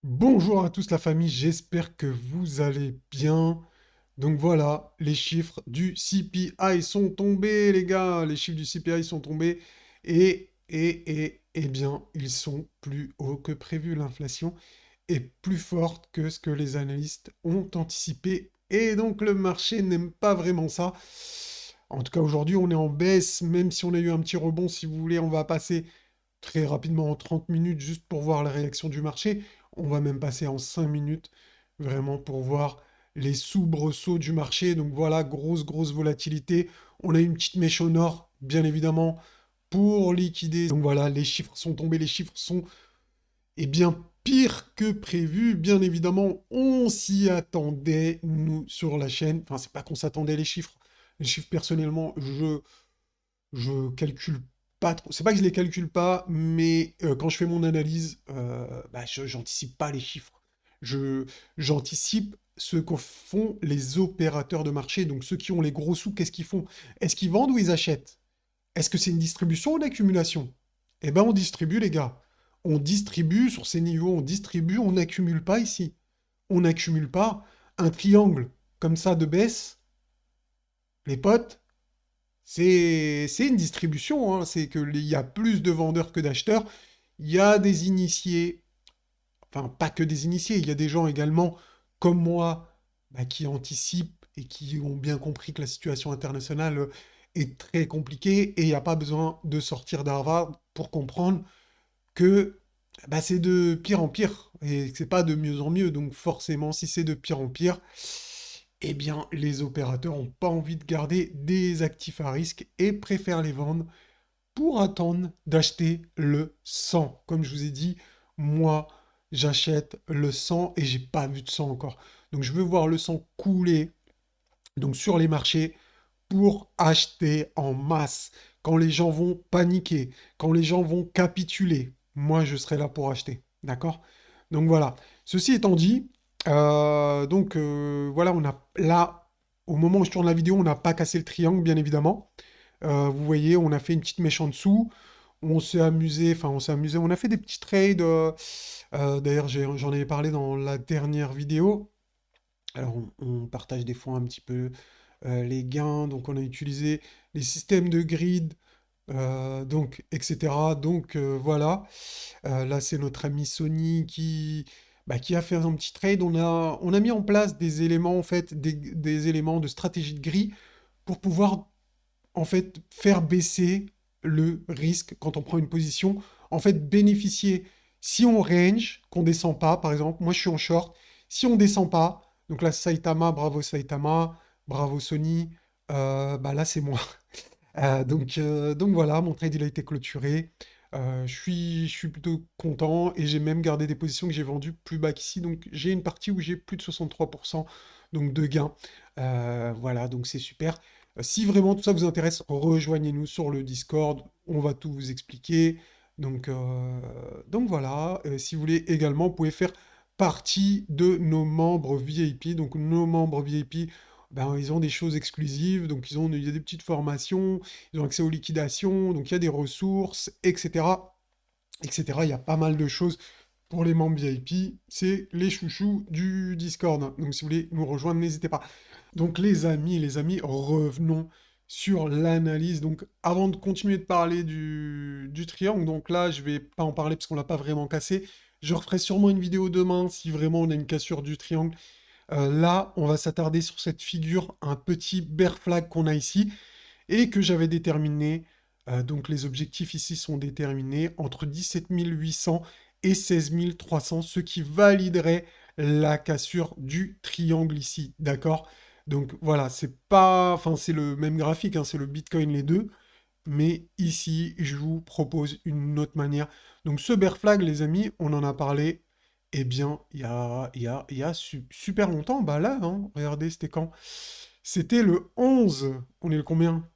Bonjour à tous la famille, j'espère que vous allez bien. Donc voilà, les chiffres du CPI sont tombés les gars, les chiffres du CPI sont tombés et bien, ils sont plus hauts que prévu. L'inflation est plus forte que ce que les analystes ont anticipé et donc le marché n'aime pas vraiment ça. En tout cas aujourd'hui on est en baisse, même si on a eu un petit rebond, si vous voulez, on va passer très rapidement en 30 minutes juste pour voir la réaction du marché. On va même passer en 5 minutes vraiment pour voir les soubresauts du marché. Donc voilà, grosse volatilité. On a une petite mèche au nord, bien évidemment, pour liquider. Donc voilà, les chiffres sont tombés, les chiffres sont bien pire que prévu. Bien évidemment, on s'y attendait, nous, sur la chaîne. Enfin, c'est pas qu'on s'attendait les chiffres. Les chiffres, personnellement, je calcule pas trop. C'est pas que je les calcule pas, mais quand je fais mon analyse, bah, j'anticipe pas les chiffres. J'anticipe ce que font les opérateurs de marché. Donc ceux qui ont les gros sous, qu'est-ce qu'ils font? Est-ce qu'ils vendent ou ils achètent? Est-ce que c'est une distribution ou une accumulation? Eh ben on distribue les gars. On distribue sur ces niveaux, on distribue, on n'accumule pas ici. On n'accumule pas un triangle comme ça de baisse, les potes. C'est une distribution, hein. C'est qu'il y a plus de vendeurs que d'acheteurs. Il y a des initiés, enfin pas que des initiés, il y a des gens également comme moi bah, qui anticipent et qui ont bien compris que la situation internationale est très compliquée et il n'y a pas besoin de sortir d'Harvard pour comprendre que bah, c'est de pire en pire et que c'est pas de mieux en mieux. Donc forcément, si c'est de pire en pire, eh bien, les opérateurs n'ont pas envie de garder des actifs à risque et préfèrent les vendre pour attendre d'acheter le 100. Comme je vous ai dit, moi, j'achète le 100 et j'ai pas vu de 100 encore. Donc, je veux voir le 100 couler donc sur les marchés pour acheter en masse. Quand les gens vont paniquer, quand les gens vont capituler, moi, je serai là pour acheter. D'accord? Donc voilà. Ceci étant dit, voilà, on a là, au moment où je tourne la vidéo, on n'a pas cassé le triangle, bien évidemment. Vous voyez, on a fait une petite mèche en dessous. On s'est amusé, enfin on s'est amusé, on a fait des petits trades. D'ailleurs, j'en avais parlé dans la dernière vidéo. Alors, on partage des fois un petit peu les gains. Donc, on a utilisé les systèmes de grid, donc, etc. Donc, voilà. Là, c'est notre ami Sony qui a fait un petit trade. On a mis en place des éléments, en fait, des éléments de stratégie de gris pour pouvoir en fait, faire baisser le risque quand on prend une position, en fait, bénéficier. Si on range, qu'on descend pas, par exemple, moi je suis en short, si on descend pas, donc là Saitama, bravo Sony, bah là c'est moi. Donc voilà, mon trade il a été clôturé. Je suis plutôt content et j'ai même gardé des positions que j'ai vendues plus bas qu'ici. Donc j'ai une partie où j'ai plus de 63% donc de gains. Voilà, donc c'est super. Si vraiment tout ça vous intéresse, rejoignez-nous sur le Discord. On va tout vous expliquer. Donc voilà. Si vous voulez également, vous pouvez faire partie de nos membres VIP. Donc nos membres VIP, ben, ils ont des choses exclusives. Donc il y a des petites formations. Ils ont accès aux liquidations, donc il y a des ressources, etc. etc. Il y a pas mal de choses pour les membres VIP. C'est les chouchous du Discord, hein. Donc si vous voulez nous rejoindre, n'hésitez pas. Donc les amis, revenons sur l'analyse. Donc avant de continuer de parler du triangle, donc là je vais pas en parler parce qu'on l'a pas vraiment cassé. Je referai sûrement une vidéo demain si vraiment on a une cassure du triangle. Là, on va s'attarder sur cette figure, un petit bear flag qu'on a ici et que j'avais déterminé. Donc les objectifs ici sont déterminés entre 17 800 et 16 300, ce qui validerait la cassure du triangle ici, d'accord? Donc voilà, c'est pas, enfin c'est le même graphique, hein, c'est le Bitcoin les deux, mais ici je vous propose une autre manière. Donc ce bear flag, les amis, on en a parlé, eh bien il y a super longtemps, bah là, hein, regardez, c'était quand? C'était le 11, on est le combien?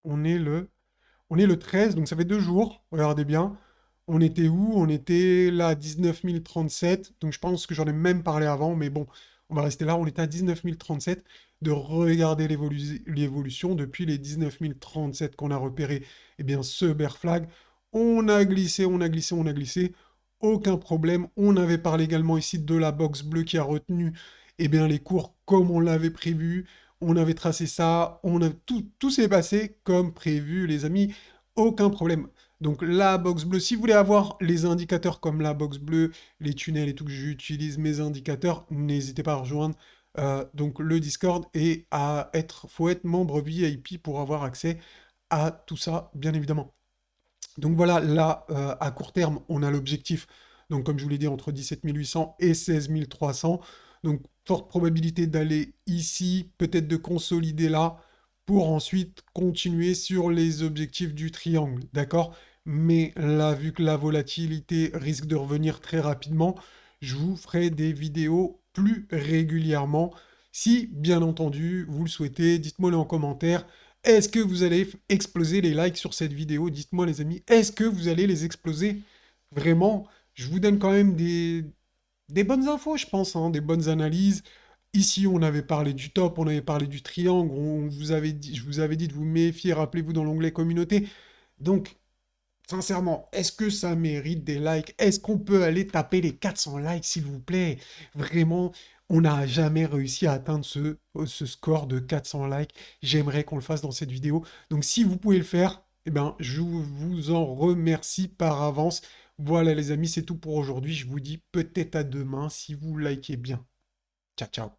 On est le, on est le 13, donc ça fait 2 jours. Regardez bien. On était où? On était là à 19 037. Donc je pense que j'en ai même parlé avant, mais bon, on va rester là. On était à 19 037. De regarder l'évolution depuis les 19 037 qu'on a repéré. Eh bien, ce bear flag, on a glissé, on a glissé, on a glissé. aucun problème. On avait parlé également ici de la box bleue qui a retenu eh bien, les cours comme on l'avait prévu. On avait tracé ça, tout s'est passé comme prévu, les amis. Aucun problème. Donc la box bleue, si vous voulez avoir les indicateurs comme la box bleue, les tunnels et tout que j'utilise mes indicateurs, n'hésitez pas à rejoindre donc le Discord et faut être membre VIP pour avoir accès à tout ça, bien évidemment. Donc voilà, là, à court terme, on a l'objectif, donc comme je vous l'ai dit, entre 17 800 et 16 300. Donc forte probabilité d'aller ici, peut-être de consolider là, pour ensuite continuer sur les objectifs du triangle, d'accord? Mais là, vu que la volatilité risque de revenir très rapidement, je vous ferai des vidéos plus régulièrement. Si, bien entendu, vous le souhaitez, dites-moi-le en commentaire. Est-ce que vous allez exploser les likes sur cette vidéo? Dites-moi les amis, est-ce que vous allez les exploser? Vraiment, je vous donne quand même des bonnes infos, je pense, hein, des bonnes analyses. Ici, on avait parlé du top, on avait parlé du triangle, je vous avais dit de vous méfier, rappelez-vous dans l'onglet communauté. Donc, sincèrement, est-ce que ça mérite des likes? Est-ce qu'on peut aller taper les 400 likes, s'il vous plaît? Vraiment, on n'a jamais réussi à atteindre ce score de 400 likes. J'aimerais qu'on le fasse dans cette vidéo. Donc, si vous pouvez le faire, eh ben, je vous en remercie par avance. Voilà, les amis, c'est tout pour aujourd'hui. Je vous dis peut-être à demain si vous likez bien. Ciao, ciao.